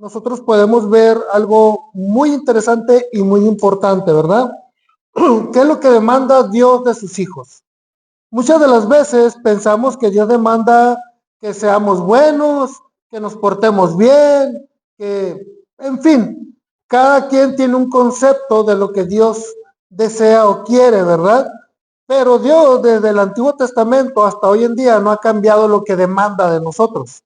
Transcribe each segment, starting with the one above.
nosotros podemos ver algo muy interesante y muy importante, ¿verdad? ¿Qué es lo que demanda Dios de sus hijos? Muchas de las veces pensamos que Dios demanda que seamos buenos, que nos portemos bien, que, en fin, cada quien tiene un concepto de lo que Dios desea o quiere, ¿verdad? Pero Dios desde el Antiguo Testamento hasta hoy en día no ha cambiado lo que demanda de nosotros.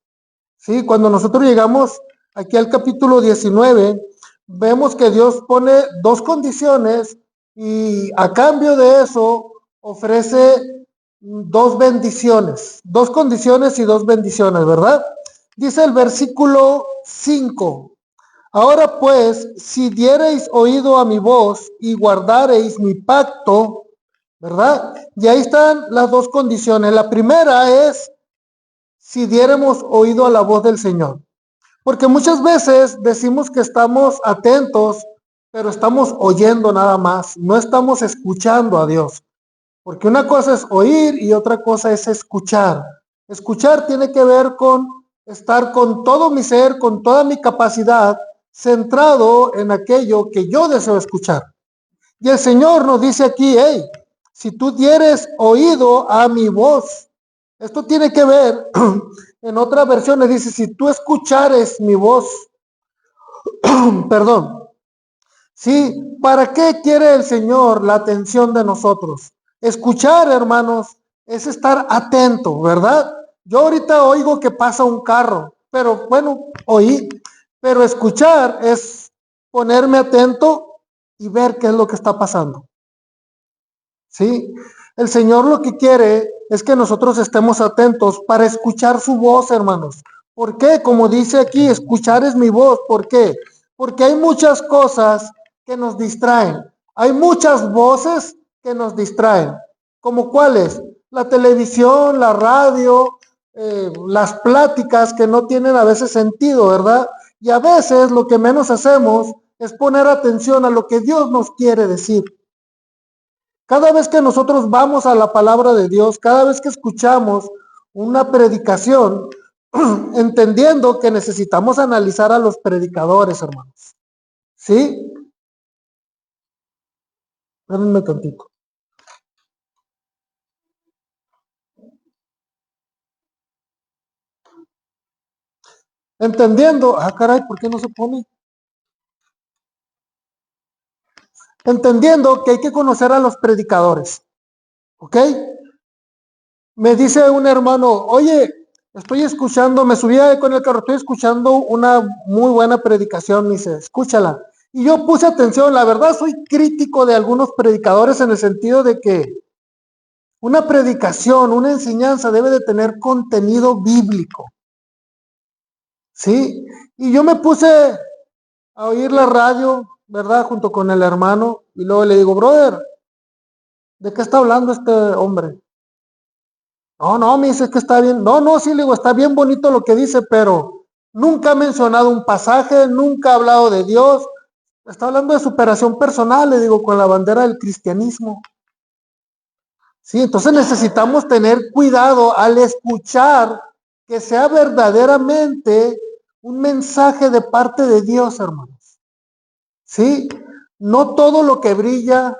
Sí, cuando nosotros llegamos aquí al capítulo 19, vemos que Dios pone dos condiciones y a cambio de eso ofrece dos bendiciones, dos condiciones y dos bendiciones, ¿verdad? Dice el versículo 5: ahora pues, si diereis oído a mi voz y guardareis mi pacto, ¿verdad? Y ahí están las dos condiciones. La primera es si diéramos oído a la voz del Señor. Porque muchas veces decimos que estamos atentos, pero estamos oyendo nada más, no estamos escuchando a Dios. Porque una cosa es oír y otra cosa es escuchar. Escuchar tiene que ver con estar con todo mi ser, con toda mi capacidad, centrado en aquello que yo deseo escuchar. Y el Señor nos dice aquí: hey, si tú dieres oído a mi voz, esto tiene que ver, en otras versiones dice, si tú escuchares mi voz, perdón, sí, ¿para qué quiere el Señor la atención de nosotros? Escuchar, hermanos, es estar atento, ¿verdad? Yo ahorita oigo que pasa un carro, pero bueno, oí, pero escuchar es ponerme atento y ver qué es lo que está pasando. ¿Sí? El Señor lo que quiere es que nosotros estemos atentos para escuchar su voz, hermanos. ¿Por qué? Como dice aquí, escuchar es mi voz. ¿Por qué? Porque hay muchas cosas que nos distraen. Hay muchas voces que nos distraen. ¿Como cuáles? La televisión, la radio, las pláticas que no tienen a veces sentido, ¿verdad? Y a veces lo que menos hacemos es poner atención a lo que Dios nos quiere decir. Cada vez que nosotros vamos a la palabra de Dios, cada vez que escuchamos una predicación, entendiendo que necesitamos analizar a los predicadores, hermanos. ¿Sí? Espérenme tantito. Entendiendo, caray, ¿por qué no se pone? Entendiendo que hay que conocer a los predicadores. ¿Ok? Me dice un hermano: oye, estoy escuchando, me subí con el carro, estoy escuchando una muy buena predicación. Me dice, escúchala. Y yo puse atención. La verdad, soy crítico de algunos predicadores en el sentido de que una predicación, una enseñanza debe de tener contenido bíblico. ¿Sí? Y yo me puse a oír la radio, ¿verdad? Junto con el hermano. Y luego le digo, brother, ¿de qué está hablando este hombre? No, me dice que está bien. No, sí, le digo, está bien bonito lo que dice, pero nunca ha mencionado un pasaje, nunca ha hablado de Dios. Está hablando de superación personal, le digo, con la bandera del cristianismo. Sí, entonces necesitamos tener cuidado al escuchar que sea verdaderamente un mensaje de parte de Dios, hermanos. Sí, no todo lo que brilla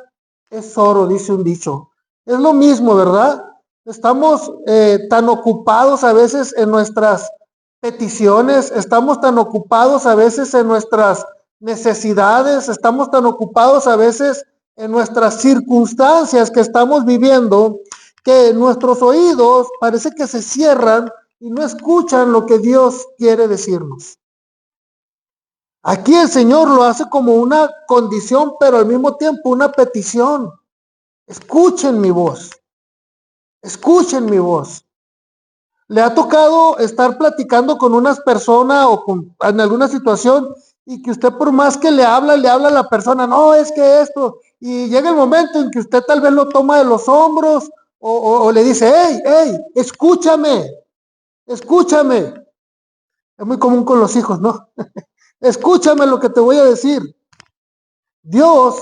es oro, dice un dicho. Es lo mismo, ¿verdad? Estamos tan ocupados a veces en nuestras peticiones, estamos tan ocupados a veces en nuestras necesidades, estamos tan ocupados a veces en nuestras circunstancias que estamos viviendo, que nuestros oídos parece que se cierran y no escuchan lo que Dios quiere decirnos. Aquí el Señor lo hace como una condición, pero al mismo tiempo una petición. Escuchen mi voz. Escuchen mi voz. ¿Le ha tocado estar platicando con unas personas o en alguna situación y que usted por más que le habla a la persona, no, es que esto, y llega el momento en que usted tal vez lo toma de los hombros o le dice, hey, escúchame, escúchame. Es muy común con los hijos, ¿no? Escúchame lo que te voy a decir. Dios,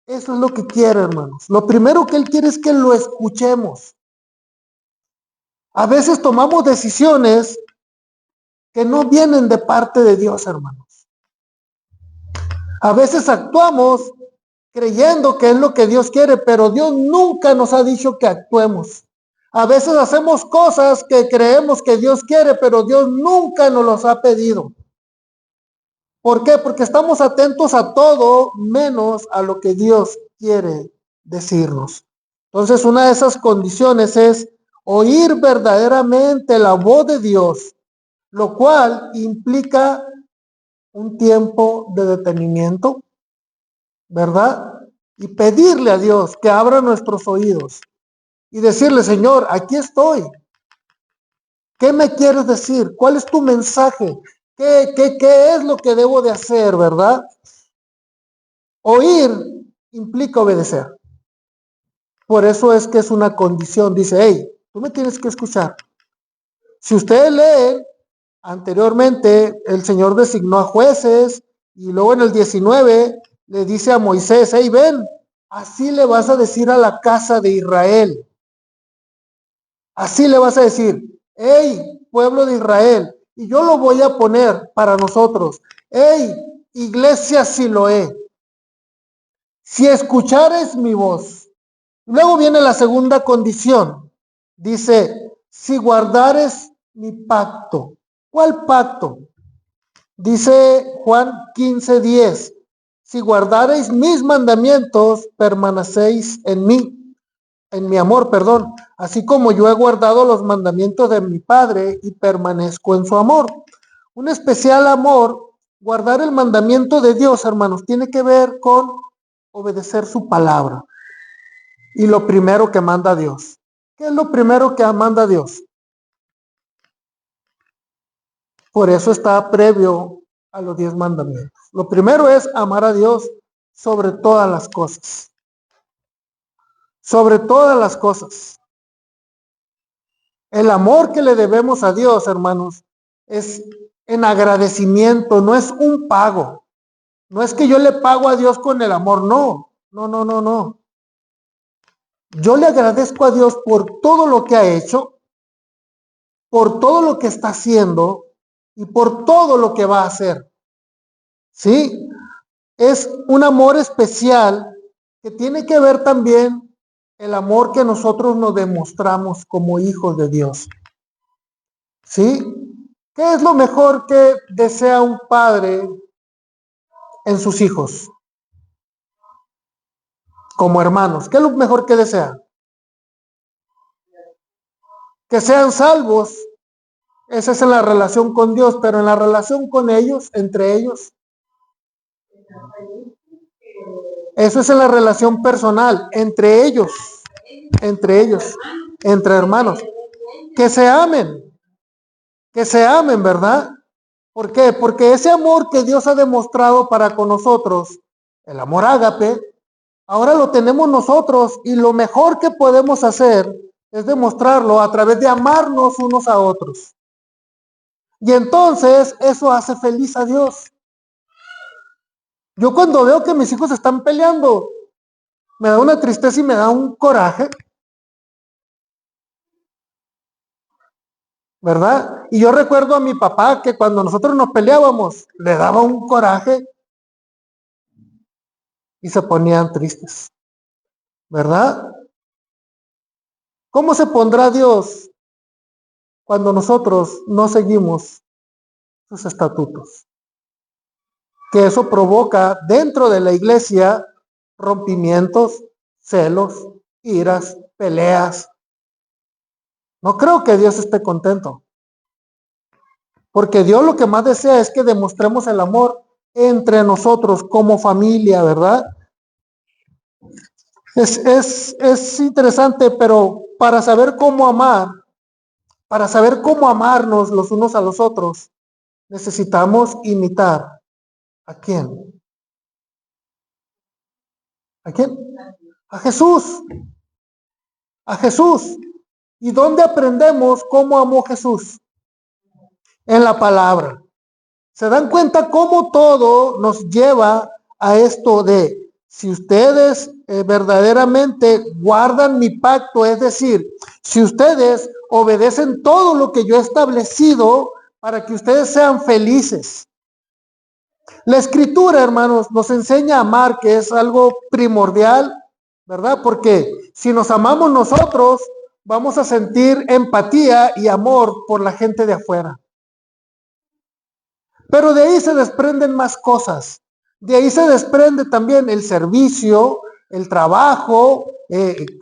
eso es lo que quiere, hermanos. Lo primero que Él quiere es que lo escuchemos. A veces tomamos decisiones que no vienen de parte de Dios, hermanos. A veces actuamos creyendo que es lo que Dios quiere, pero Dios nunca nos ha dicho que actuemos. A veces hacemos cosas que creemos que Dios quiere, pero Dios nunca nos los ha pedido. ¿Por qué? Porque estamos atentos a todo menos a lo que Dios quiere decirnos. Entonces, una de esas condiciones es oír verdaderamente la voz de Dios, lo cual implica un tiempo de detenimiento, ¿verdad? Y pedirle a Dios que abra nuestros oídos y decirle, Señor, aquí estoy. ¿Qué me quieres decir? ¿Cuál es tu mensaje? ¿Qué es lo que debo de hacer, verdad? Oír implica obedecer. Por eso es que es una condición. Dice, hey, tú me tienes que escuchar. Si ustedes leen, anteriormente el Señor designó a jueces y luego en el 19 le dice a Moisés, hey, ven, así le vas a decir a la casa de Israel. Así le vas a decir, hey, pueblo de Israel, y yo lo voy a poner para nosotros. Hey, iglesia Siloé, si escuchares mi voz. Luego viene la segunda condición. Dice, si guardares mi pacto. ¿Cuál pacto? Dice Juan 15:10. Si guardareis mis mandamientos, permanecéis en mí, en mi amor, perdón, así como yo he guardado los mandamientos de mi Padre y permanezco en su amor. Un especial amor, guardar el mandamiento de Dios, hermanos, tiene que ver con obedecer su palabra. Y lo primero que manda Dios. ¿Qué es lo primero que manda Dios? Por eso está previo a los 10 mandamientos. Lo primero es amar a Dios sobre todas las cosas. Sobre todas las cosas. El amor que le debemos a Dios, hermanos, es en agradecimiento, no es un pago. No es que yo le pago a Dios con el amor, no. No. Yo le agradezco a Dios por todo lo que ha hecho, por todo lo que está haciendo y por todo lo que va a hacer. ¿Sí? Es un amor especial que tiene que ver también el amor que nosotros nos demostramos como hijos de Dios. ¿Sí? ¿Qué es lo mejor que desea un padre en sus hijos? Como hermanos. ¿Qué es lo mejor que desea? Que sean salvos. Esa es en la relación con Dios, pero en la relación con ellos, entre ellos. Eso es en la relación personal, entre ellos, entre hermanos. Que se amen, ¿verdad? ¿Por qué? Porque ese amor que Dios ha demostrado para con nosotros, el amor ágape, ahora lo tenemos nosotros y lo mejor que podemos hacer es demostrarlo a través de amarnos unos a otros. Y entonces eso hace feliz a Dios. Yo cuando veo que mis hijos están peleando, me da una tristeza y me da un coraje, ¿verdad? Y yo recuerdo a mi papá que cuando nosotros nos peleábamos, le daba un coraje y se ponían tristes, ¿verdad? ¿Cómo se pondrá Dios cuando nosotros no seguimos sus estatutos? Que eso provoca dentro de la iglesia rompimientos, celos, iras, peleas. No creo que Dios esté contento. Porque Dios lo que más desea es que demostremos el amor entre nosotros como familia, ¿verdad? Es interesante, pero para saber cómo amar, para saber cómo amarnos los unos a los otros, necesitamos imitar. ¿A quién? ¿A quién? A Jesús. A Jesús. ¿Y dónde aprendemos cómo amó Jesús? En la palabra. ¿Se dan cuenta cómo todo nos lleva a esto de, si ustedes verdaderamente guardan mi pacto, es decir, si ustedes obedecen todo lo que yo he establecido, para que ustedes sean felices. La escritura, hermanos, nos enseña a amar, que es algo primordial, ¿verdad? Porque si nos amamos nosotros, vamos a sentir empatía y amor por la gente de afuera. Pero de ahí se desprenden más cosas. De ahí se desprende también el servicio, el trabajo,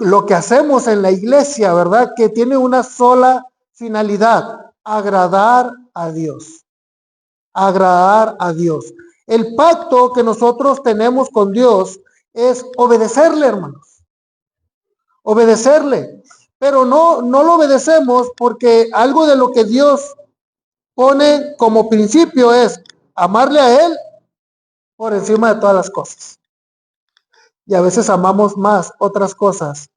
lo que hacemos en la iglesia, ¿verdad? Que tiene una sola finalidad: agradar a Dios. Agradar a Dios. El pacto que nosotros tenemos con Dios es obedecerle, hermanos. Obedecerle. Pero no lo obedecemos porque algo de lo que Dios pone como principio es amarle a Él por encima de todas las cosas. Y a veces amamos más otras cosas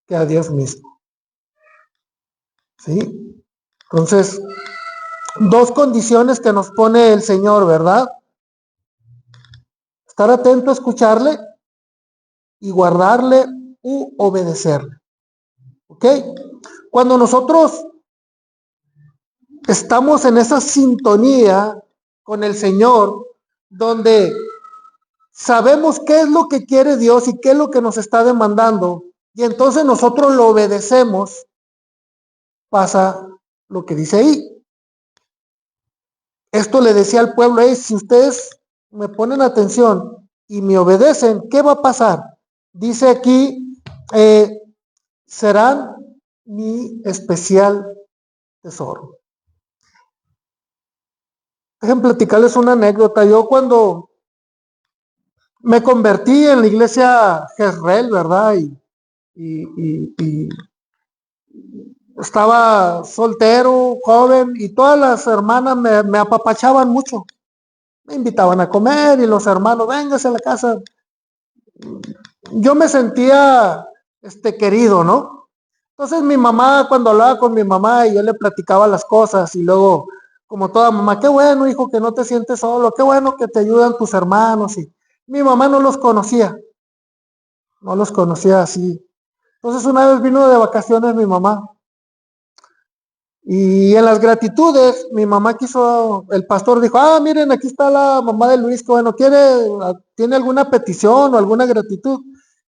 que a Dios mismo. ¿Sí? Entonces, dos condiciones que nos pone el Señor, ¿verdad? Estar atento a escucharle y guardarle u obedecerle. ¿Ok? Cuando nosotros estamos en esa sintonía con el Señor, donde sabemos qué es lo que quiere Dios y qué es lo que nos está demandando, y entonces nosotros lo obedecemos, pasa lo que dice ahí. Esto le decía al pueblo: si ustedes me ponen atención y me obedecen, ¿qué va a pasar? Dice aquí, serán mi especial tesoro. Déjenme platicarles una anécdota. Yo cuando me convertí en la iglesia Jezreel, ¿verdad? Y estaba soltero, joven, y todas las hermanas me apapachaban mucho. Me invitaban a comer y los hermanos, véngase a la casa. Yo me sentía querido, ¿no? Entonces mi mamá, cuando hablaba con mi mamá y yo le platicaba las cosas, y luego, como toda mamá: qué bueno, hijo, que no te sientes solo, qué bueno que te ayudan tus hermanos. Y mi mamá no los conocía así. Entonces una vez vino de vacaciones mi mamá, y en las gratitudes mi mamá el pastor dijo: miren, aquí está la mamá de Luis, que bueno, ¿tiene alguna petición o alguna gratitud?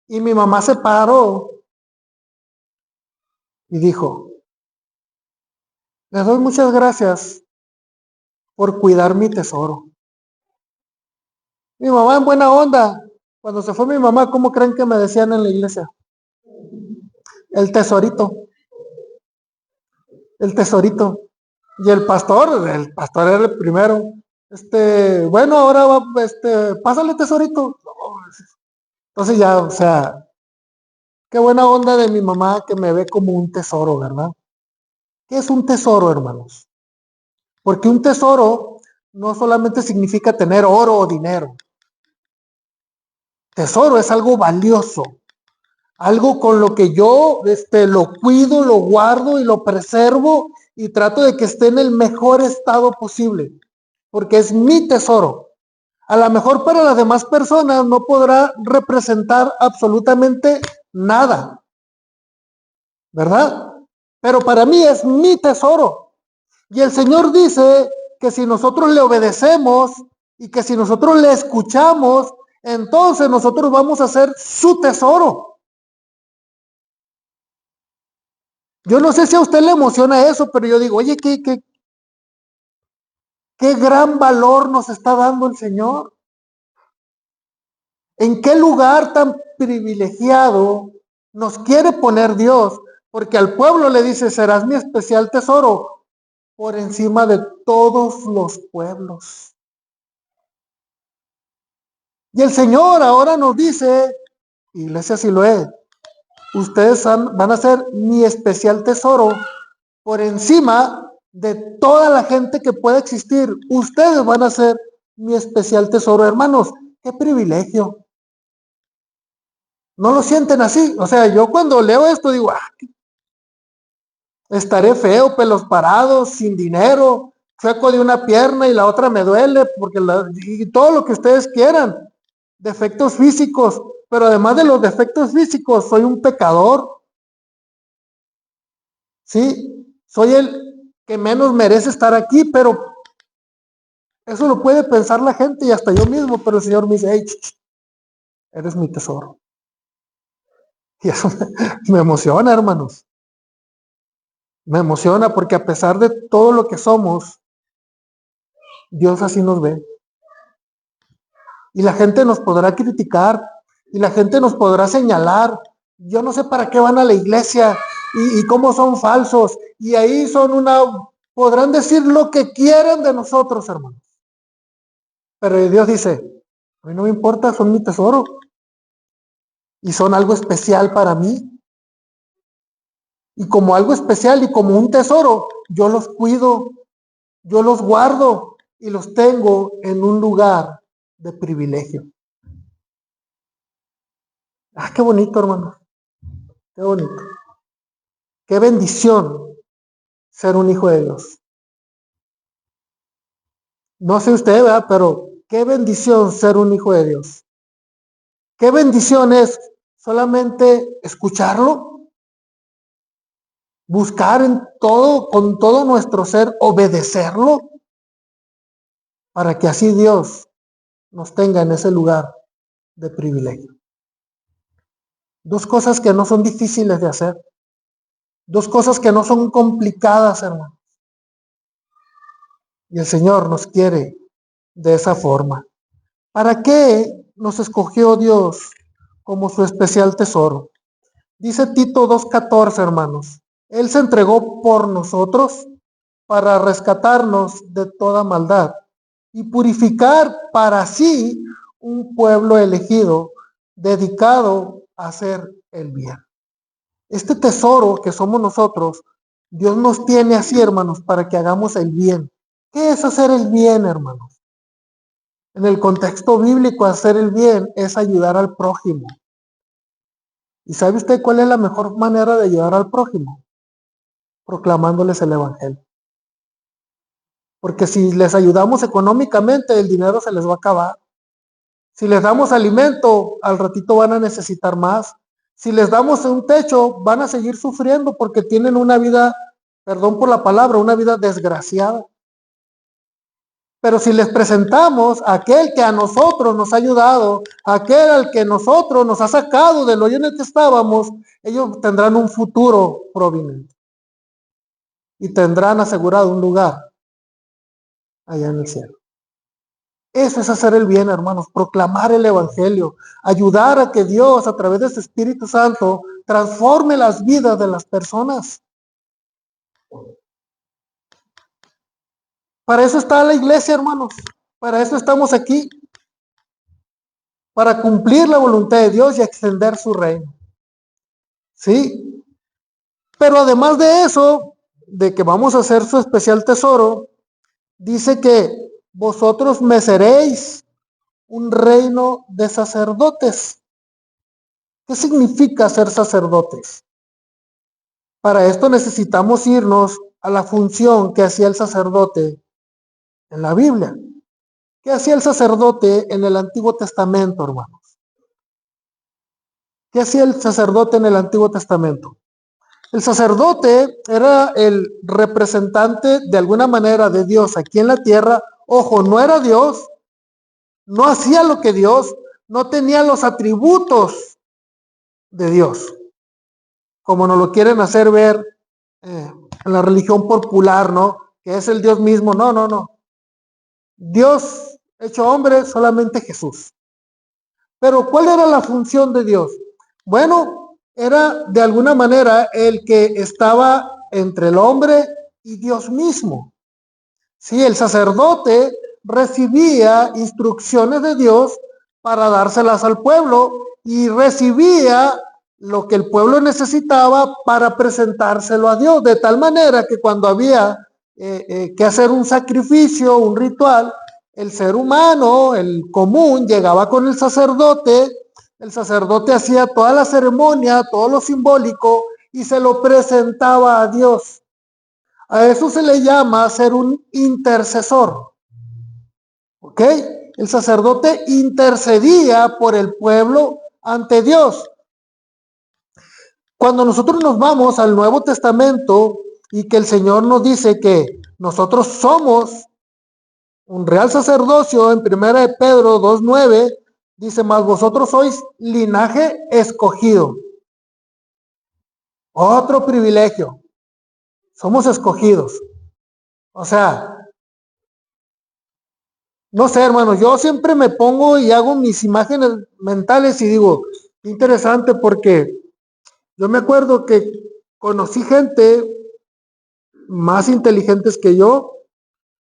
Y mi mamá se paró y dijo: les doy muchas gracias por cuidar mi tesoro. Mi mamá en buena onda. Cuando se fue mi mamá, ¿cómo creen que me decían en la iglesia? El tesorito. El tesorito. Y el pastor era el primero. Bueno, ahora va, pásale, tesorito. Entonces ya, o sea, qué buena onda de mi mamá, que me ve como un tesoro, ¿verdad? ¿Qué es un tesoro, hermanos? Porque un tesoro no solamente significa tener oro o dinero. Tesoro es algo valioso, algo con lo que yo lo cuido, lo guardo y lo preservo, y trato de que esté en el mejor estado posible, porque es mi tesoro. A lo mejor para las demás personas no podrá representar absolutamente nada, ¿verdad? Pero para mí es mi tesoro. Y el Señor dice que si nosotros le obedecemos y que si nosotros le escuchamos, entonces nosotros vamos a ser su tesoro. Yo no sé si a usted le emociona eso, pero yo digo: oye, qué gran valor nos está dando el Señor. ¿En qué lugar tan privilegiado nos quiere poner Dios? Porque al pueblo le dice: serás mi especial tesoro por encima de todos los pueblos. Y el Señor ahora nos dice: iglesia Siloé, ustedes van a ser mi especial tesoro por encima de toda la gente que pueda existir. Ustedes van a ser mi especial tesoro, hermanos. Qué privilegio. ¿No lo sienten así? O sea, yo cuando leo esto digo: estaré feo, pelos parados, sin dinero, chueco de una pierna y la otra me duele, y todo lo que ustedes quieran, defectos físicos, pero además de los defectos físicos, soy un pecador, ¿sí? Soy que menos merece estar aquí, pero eso lo puede pensar la gente y hasta yo mismo, pero el Señor me dice, hey, eres mi tesoro. Y eso me emociona, hermanos. Me emociona porque a pesar de todo lo que somos, Dios así nos ve. Y la gente nos podrá criticar, y la gente nos podrá señalar. Yo no sé para qué van a la iglesia y cómo son falsos. Y ahí podrán decir lo que quieran de nosotros, hermanos. Pero Dios dice, a mí no me importa, son mi tesoro. Y son algo especial para mí. Y como algo especial y como un tesoro, yo los cuido, yo los guardo y los tengo en un lugar de privilegio. Ah, qué bonito, hermano. Qué bonito. Qué bendición ser un hijo de Dios. No sé usted, ¿verdad? Pero qué bendición ser un hijo de Dios. Qué bendición es solamente escucharlo, buscar con todo nuestro ser, obedecerlo, para que así Dios nos tenga en ese lugar de privilegio. Dos cosas que no son difíciles de hacer. Dos cosas que no son complicadas, hermano. Y el Señor nos quiere de esa forma. ¿Para qué nos escogió Dios como su especial tesoro? Dice Tito 2:14, hermanos. Él se entregó por nosotros para rescatarnos de toda maldad y purificar para sí un pueblo elegido, dedicado a hacer el bien. Este tesoro que somos nosotros, Dios nos tiene así, hermanos, para que hagamos el bien. ¿Qué es hacer el bien, hermanos? En el contexto bíblico, hacer el bien es ayudar al prójimo. ¿Y sabe usted cuál es la mejor manera de ayudar al prójimo? Proclamándoles el evangelio. Porque si les ayudamos económicamente, el dinero se les va a acabar. Si les damos alimento, al ratito van a necesitar más. Si les damos un techo, van a seguir sufriendo porque tienen una vida, perdón por la palabra, una vida desgraciada. Pero si les presentamos a aquel que a nosotros nos ha ayudado, aquel al que nosotros nos ha sacado del hoyo en el que estábamos, ellos tendrán un futuro prominente. Y tendrán asegurado un lugar allá en el cielo. Eso es hacer el bien, hermanos, proclamar el evangelio, ayudar a que Dios a través de su Espíritu Santo transforme las vidas de las personas. Para eso está la iglesia, hermanos. Para eso estamos aquí. Para cumplir la voluntad de Dios y extender su reino. ¿Sí? Pero además de eso, de que vamos a hacer su especial tesoro, dice que vosotros me seréis un reino de sacerdotes. ¿Qué significa ser sacerdotes? Para esto necesitamos irnos a la función que hacía el sacerdote en la Biblia. ¿Qué hacía el sacerdote en el Antiguo Testamento, hermanos? ¿Qué hacía el sacerdote en el Antiguo Testamento? El sacerdote era el representante de alguna manera de Dios aquí en la tierra. Ojo, no era Dios, no hacía lo que Dios, no tenía los atributos de Dios, como nos lo quieren hacer ver en la religión popular, ¿no? Que es el Dios mismo. No, no, no. Dios hecho hombre, solamente Jesús. Pero ¿cuál era la función de Dios? Bueno, era de alguna manera el que estaba entre el hombre y Dios mismo. Sí, el sacerdote recibía instrucciones de Dios para dárselas al pueblo y recibía lo que el pueblo necesitaba para presentárselo a Dios, de tal manera que cuando había que hacer un sacrificio, un ritual, el ser humano, el común, llegaba con el sacerdote hacía toda la ceremonia, todo lo simbólico y se lo presentaba a Dios. A eso se le llama ser un intercesor. ¿Ok? El sacerdote intercedía por el pueblo ante Dios. Cuando nosotros nos vamos al Nuevo Testamento y que el Señor nos dice que nosotros somos un real sacerdocio. En 1 Pedro 2:9 dice: mas vosotros sois linaje escogido. Otro privilegio. Somos escogidos. O sea, no sé, hermanos, yo siempre me pongo y hago mis imágenes mentales y digo, qué interesante, porque yo me acuerdo que conocí gente más inteligentes que yo,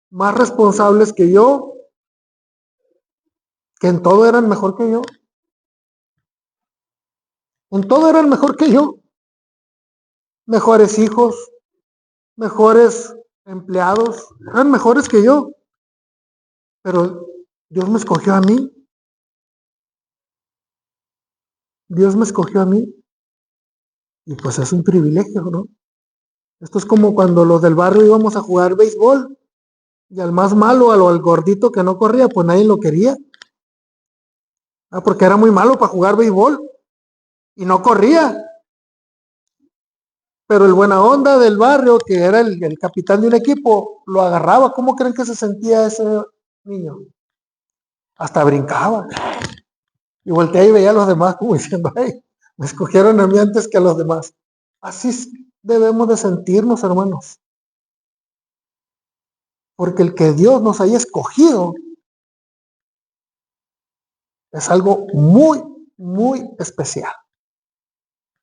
más responsables que en todo eran mejor que yo. En todo eran mejor que yo. Mejores hijos, mejores empleados, eran mejores que yo. Pero Dios me escogió a mí. Dios me escogió a mí. Y pues es un privilegio, ¿no? Esto es como cuando los del barrio íbamos a jugar béisbol y al más malo, al gordito que no corría, pues nadie lo quería. Porque era muy malo para jugar béisbol y no corría. Pero el buena onda del barrio, que era el capitán de un equipo, lo agarraba. ¿Cómo creen que se sentía ese niño? Hasta brincaba. Y volteaba y veía a los demás como diciendo, ay, me escogieron a mí antes que a los demás. Así debemos de sentirnos, hermanos. Porque el que Dios nos haya escogido es algo muy, muy especial.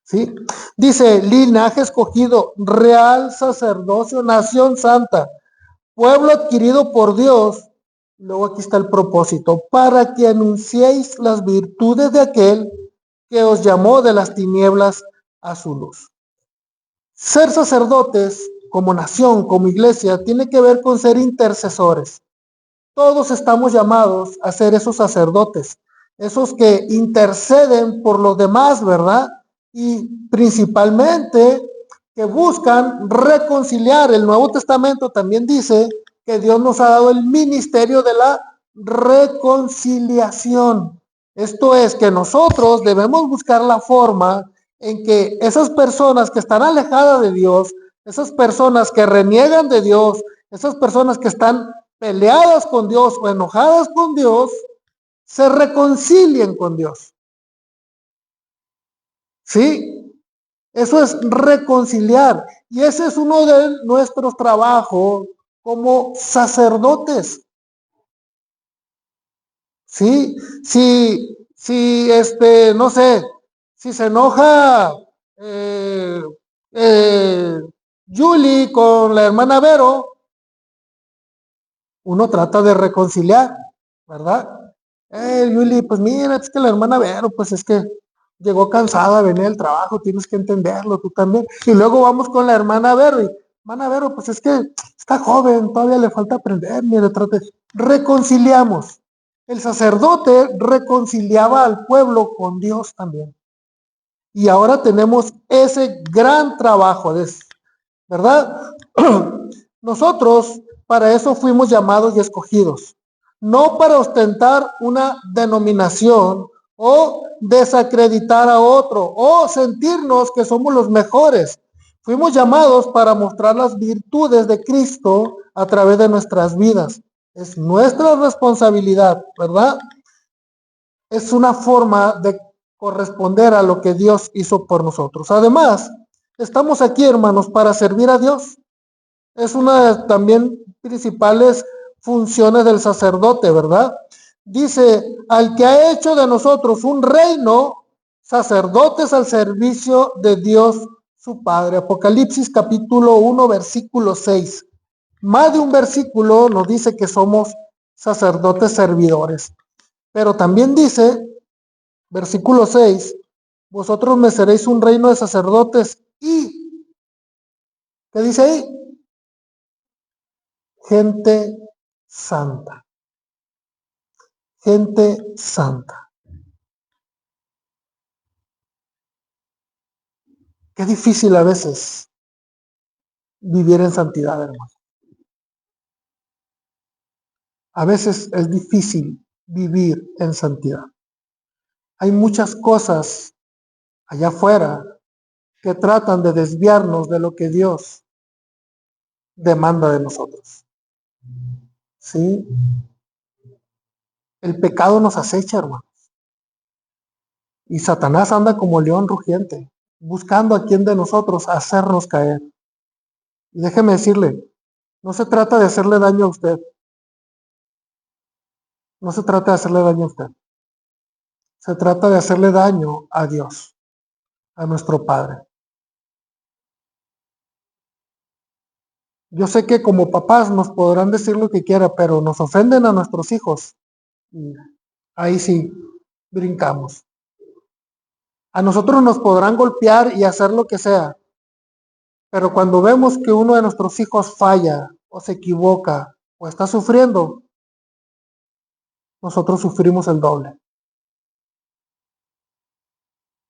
¿Sí? Dice, linaje escogido, real sacerdocio, nación santa, pueblo adquirido por Dios. Luego aquí está el propósito: para que anunciéis las virtudes de aquel que os llamó de las tinieblas a su luz. Ser sacerdotes como nación, como iglesia, tiene que ver con ser intercesores. Todos estamos llamados a ser esos sacerdotes, esos que interceden por los demás, ¿verdad? Y principalmente que buscan reconciliar. El Nuevo Testamento también dice que Dios nos ha dado el ministerio de la reconciliación. Esto es que nosotros debemos buscar la forma en que esas personas que están alejadas de Dios, esas personas que reniegan de Dios, esas personas que están peleadas con Dios o enojadas con Dios, se reconcilien con Dios. ¿Sí? Eso es reconciliar. Y ese es uno de nuestros trabajos como sacerdotes. ¿Sí? No sé, si se enoja eh, eh, Julie con la hermana Vero, uno trata de reconciliar, ¿verdad? Julie, pues mira, es que la hermana Vero, pues es que llegó cansada, venía del trabajo, tienes que entenderlo, tú también. Y luego vamos con la hermana Vero, y hermana Vero, pues es que está joven, todavía le falta aprender, mire, reconciliamos. El sacerdote reconciliaba al pueblo con Dios también. Y ahora tenemos ese gran trabajo, ¿verdad? Nosotros para eso fuimos llamados y escogidos, no para ostentar una denominación o desacreditar a otro o sentirnos que somos los mejores. Fuimos llamados para mostrar las virtudes de Cristo a través de nuestras vidas. Es nuestra responsabilidad, ¿verdad? Es una forma de corresponder a lo que Dios hizo por nosotros. Además, estamos aquí, hermanos, para servir a Dios. Es una de también principales funciones del sacerdote, ¿verdad? Dice, al que ha hecho de nosotros un reino, sacerdotes al servicio de Dios su Padre. Apocalipsis capítulo 1, versículo 6. Más de un versículo nos dice que somos sacerdotes servidores. Pero también dice, versículo 6, vosotros me seréis un reino de sacerdotes y, ¿qué dice ahí? Gente santa. Gente santa. Qué difícil a veces vivir en santidad, hermano. A veces es difícil vivir en santidad. Hay muchas cosas allá afuera que tratan de desviarnos de lo que Dios demanda de nosotros. ¿Sí? El pecado nos acecha, hermano. Y Satanás anda como león rugiente, buscando a quien de nosotros hacernos caer. Y déjeme decirle, no se trata de hacerle daño a usted. No se trata de hacerle daño a usted. Se trata de hacerle daño a Dios, a nuestro Padre. Yo sé que como papás nos podrán decir lo que quiera, pero nos ofenden a nuestros hijos. Y ahí sí, brincamos. A nosotros nos podrán golpear y hacer lo que sea, pero cuando vemos que uno de nuestros hijos falla o se equivoca o está sufriendo, nosotros sufrimos el doble.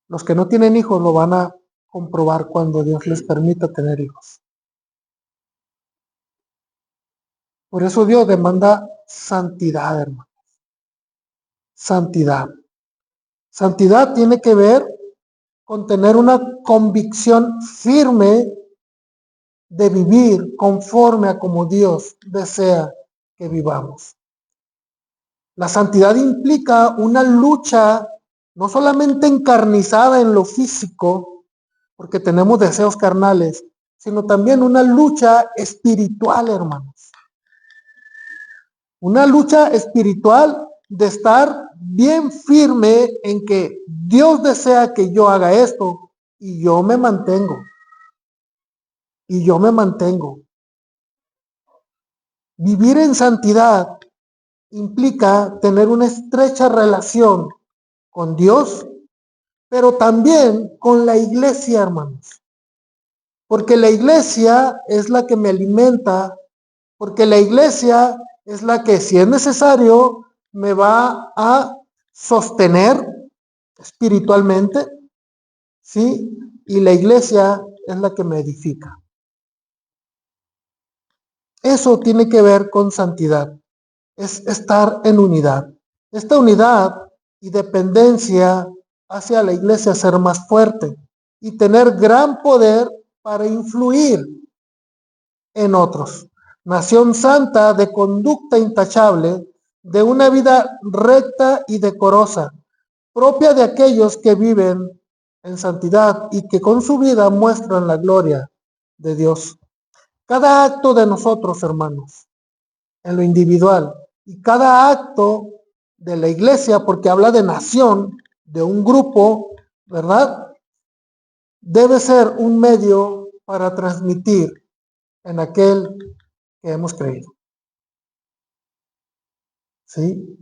Los que no tienen hijos lo van a comprobar cuando Dios les permita tener hijos. Por eso Dios demanda santidad, hermano. Santidad. Santidad tiene que ver con tener una convicción firme de vivir conforme a como Dios desea que vivamos. La santidad implica una lucha no solamente encarnizada en lo físico, porque tenemos deseos carnales, sino también una lucha espiritual, hermanos. Una lucha espiritual de estar bien firme en que Dios desea que yo haga esto y yo me mantengo. Y yo me mantengo. Vivir en santidad implica tener una estrecha relación con Dios, pero también con la iglesia, hermanos. Porque la iglesia es la que me alimenta, porque la iglesia es la que, si es necesario, me va a sostener espiritualmente, ¿sí? Y la iglesia es la que me edifica. Eso tiene que ver con santidad, es estar en unidad. Esta unidad y dependencia hace a la iglesia ser más fuerte y tener gran poder para influir en otros. Nación santa de conducta intachable, de una vida recta y decorosa, propia de aquellos que viven en santidad y que con su vida muestran la gloria de Dios. Cada acto de nosotros, hermanos, en lo individual, y cada acto de la iglesia, porque habla de nación, de un grupo, ¿verdad? Debe ser un medio para transmitir en aquel que hemos creído. ¿Sí?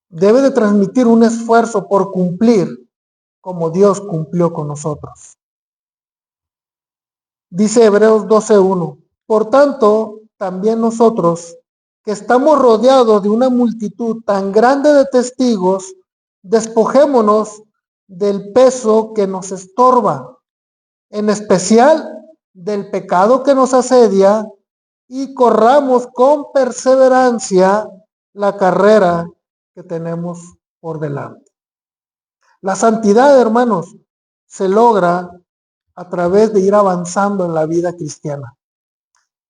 Debe de transmitir un esfuerzo por cumplir como Dios cumplió con nosotros. Dice Hebreos 12:1, por tanto, también nosotros, que estamos rodeados de una multitud tan grande de testigos, despojémonos del peso que nos estorba, en especial del pecado que nos asedia, y corramos con perseverancia la carrera que tenemos por delante. La santidad, hermanos, se logra a través de ir avanzando en la vida cristiana.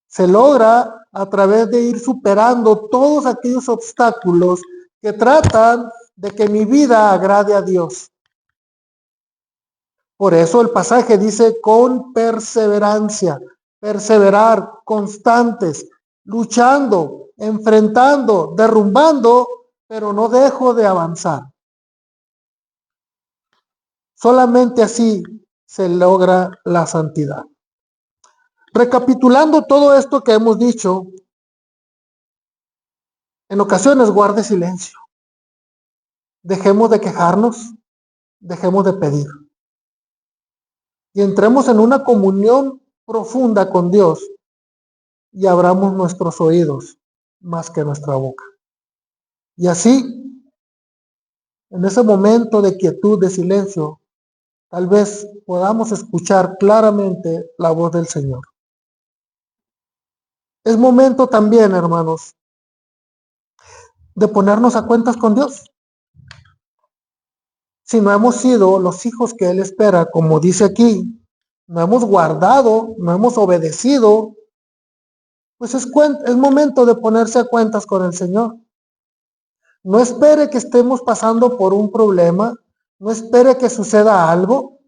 Se logra a través de ir superando todos aquellos obstáculos que tratan de que mi vida agrade a Dios. Por eso el pasaje dice con perseverancia, perseverar, constantes, luchando, enfrentando, derrumbando, pero no dejo de avanzar. Solamente así se logra la santidad. Recapitulando todo esto que hemos dicho, en ocasiones guarde silencio. Dejemos de quejarnos, dejemos de pedir. Y entremos en una comunión profunda con Dios y abramos nuestros oídos más que nuestra boca. Y así, en ese momento de quietud, de silencio, tal vez podamos escuchar claramente la voz del Señor. Es momento también, hermanos, de ponernos a cuentas con Dios. Si no hemos sido los hijos que Él espera, como dice aquí, no hemos guardado, no hemos obedecido, pues es momento de ponerse a cuentas con el Señor. No espere que estemos pasando por un problema, no espere que suceda algo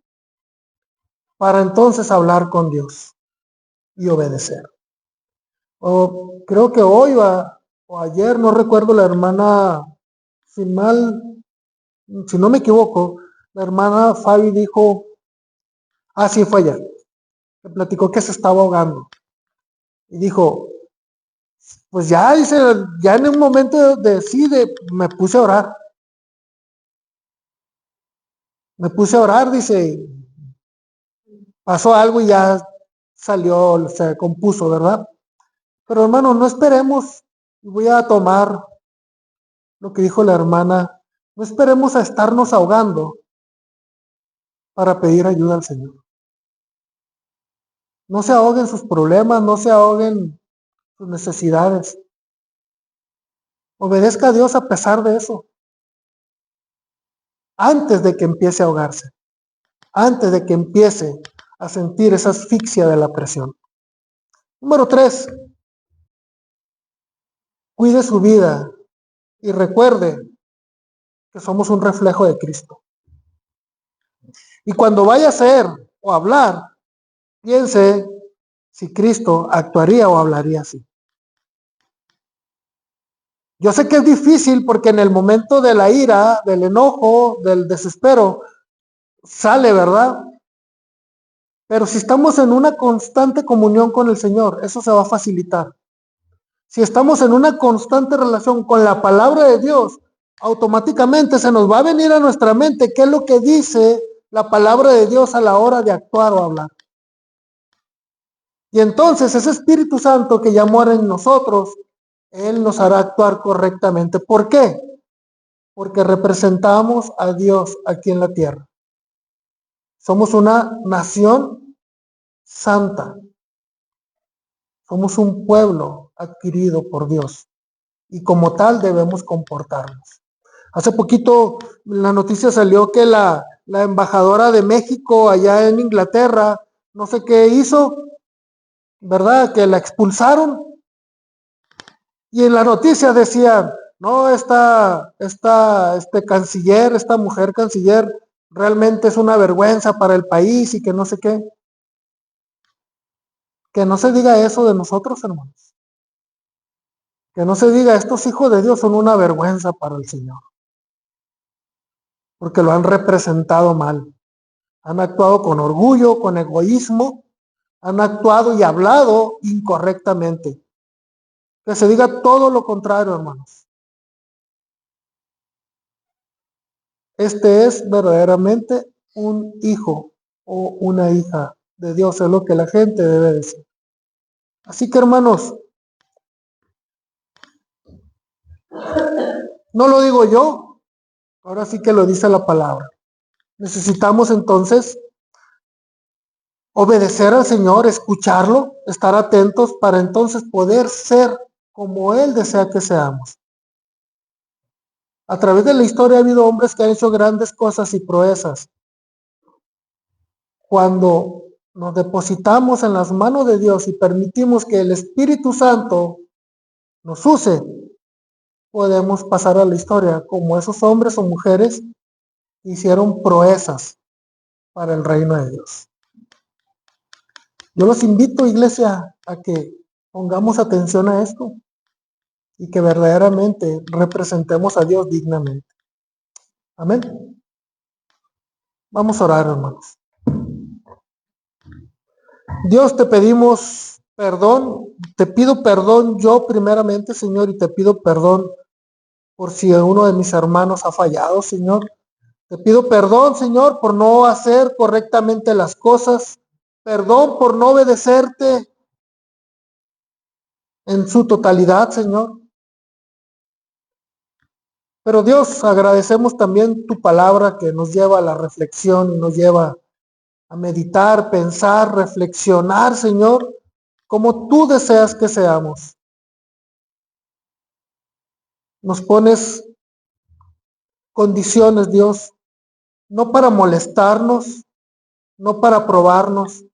para entonces hablar con Dios y obedecer. O creo que hoy o ayer, no recuerdo, la hermana, si no me equivoco, la hermana Fabi dijo, sí fue ayer, me platicó que se estaba ahogando. Y dijo, pues ya, dice, ya en un momento me puse a orar. Me puse a orar, dice, pasó algo y ya salió, se compuso, ¿verdad? Pero hermano, no esperemos, voy a tomar lo que dijo la hermana, no esperemos a estarnos ahogando para pedir ayuda al Señor. No se ahoguen sus problemas, no se ahoguen sus necesidades. Obedezca a Dios a pesar de eso, antes de que empiece a ahogarse, antes de que empiece a sentir esa asfixia de la presión. Número 3, cuide su vida y recuerde que somos un reflejo de Cristo. Y cuando vaya a ser o hablar, piense si Cristo actuaría o hablaría así. Yo sé que es difícil porque en el momento de la ira, del enojo, del desespero, sale, ¿verdad? Pero si estamos en una constante comunión con el Señor, eso se va a facilitar. Si estamos en una constante relación con la palabra de Dios, automáticamente se nos va a venir a nuestra mente qué es lo que dice la palabra de Dios a la hora de actuar o hablar. Y entonces ese Espíritu Santo que ya mora en nosotros, Él nos hará actuar correctamente. ¿Por qué? Porque representamos a Dios aquí en la tierra. Somos una nación santa. Somos un pueblo adquirido por Dios. Y como tal debemos comportarnos. Hace poquito la noticia salió que la embajadora de México allá en Inglaterra, no sé qué hizo, ¿verdad? Que la expulsaron. Y en la noticia decían, no, este canciller, esta mujer canciller, realmente es una vergüenza para el país y que no sé qué. Que no se diga eso de nosotros, hermanos. Que no se diga, estos hijos de Dios son una vergüenza para el Señor. Porque lo han representado mal. Han actuado con orgullo, con egoísmo, han actuado y hablado incorrectamente. Que se diga todo lo contrario, hermanos. Este es verdaderamente un hijo o una hija de Dios, es lo que la gente debe decir. Así que, hermanos, no lo digo yo, ahora sí que lo dice la palabra. Necesitamos entonces obedecer al Señor, escucharlo, estar atentos para entonces poder ser como Él desea que seamos. A través de la historia ha habido hombres que han hecho grandes cosas y proezas. Cuando nos depositamos en las manos de Dios y permitimos que el Espíritu Santo nos use, podemos pasar a la historia como esos hombres o mujeres que hicieron proezas para el reino de Dios. Yo los invito, iglesia, a que pongamos atención a esto y que verdaderamente representemos a Dios dignamente. Amén. Vamos a orar, hermanos. Dios, te pedimos perdón, te pido perdón yo primeramente, Señor, y te pido perdón por si uno de mis hermanos ha fallado, Señor. Te pido perdón, Señor, por no hacer correctamente las cosas. Perdón por no obedecerte en su totalidad, Señor. Pero Dios, agradecemos también tu palabra que nos lleva a la reflexión y nos lleva a meditar, pensar, reflexionar, Señor, como tú deseas que seamos. Nos pones condiciones, Dios, no para molestarnos, no para probarnos,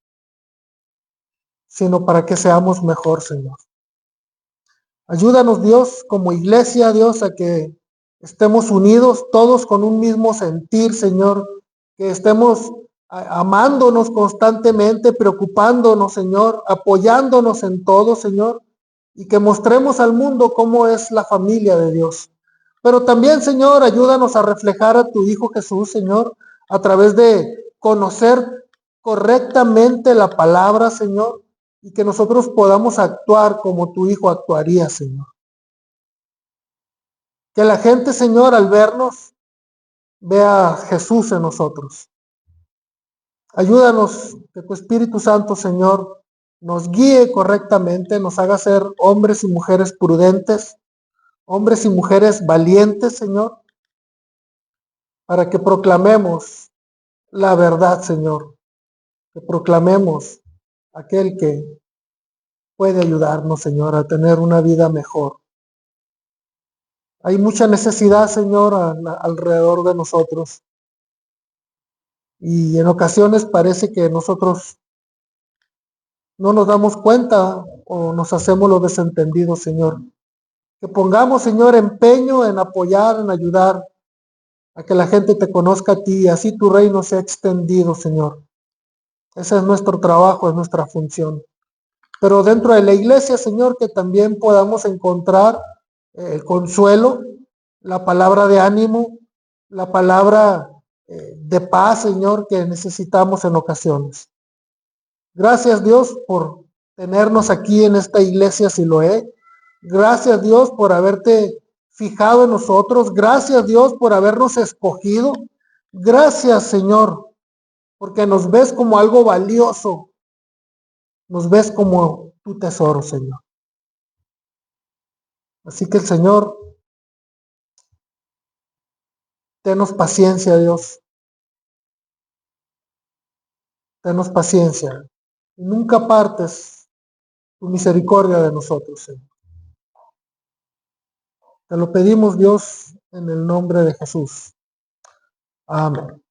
sino para que seamos mejor, Señor. Ayúdanos, Dios, como iglesia, Dios, a que estemos unidos todos con un mismo sentir, Señor, que estemos amándonos constantemente, preocupándonos, Señor, apoyándonos en todo, Señor, y que mostremos al mundo cómo es la familia de Dios. Pero también, Señor, ayúdanos a reflejar a tu Hijo Jesús, Señor, a través de conocer correctamente la palabra, Señor, y que nosotros podamos actuar como tu Hijo actuaría, Señor. Que la gente, Señor, al vernos, vea a Jesús en nosotros. Ayúdanos, que tu Espíritu Santo, Señor, nos guíe correctamente, nos haga ser hombres y mujeres prudentes, hombres y mujeres valientes, Señor, para que proclamemos la verdad, Señor, que proclamemos aquel que puede ayudarnos, Señor, a tener una vida mejor. Hay mucha necesidad, Señor, alrededor de nosotros. Y en ocasiones parece que nosotros no nos damos cuenta o nos hacemos los desentendidos, Señor. Que pongamos, Señor, empeño en apoyar, en ayudar a que la gente te conozca a ti y así tu reino sea extendido, Señor. Ese es nuestro trabajo, es nuestra función. Pero dentro de la iglesia, Señor, que también podamos encontrar el consuelo, la palabra de ánimo, la palabra de paz, Señor, que necesitamos en ocasiones. Gracias, Dios, por tenernos aquí en esta iglesia Siloé. Gracias, Dios, por haberte fijado en nosotros. Gracias, Dios, por habernos escogido. Gracias, Señor, porque nos ves como algo valioso. Nos ves como tu tesoro, Señor. Así que el Señor, tenos paciencia, Dios. Tenos paciencia. Y nunca partes tu misericordia de nosotros, Señor. Te lo pedimos, Dios, en el nombre de Jesús. Amén.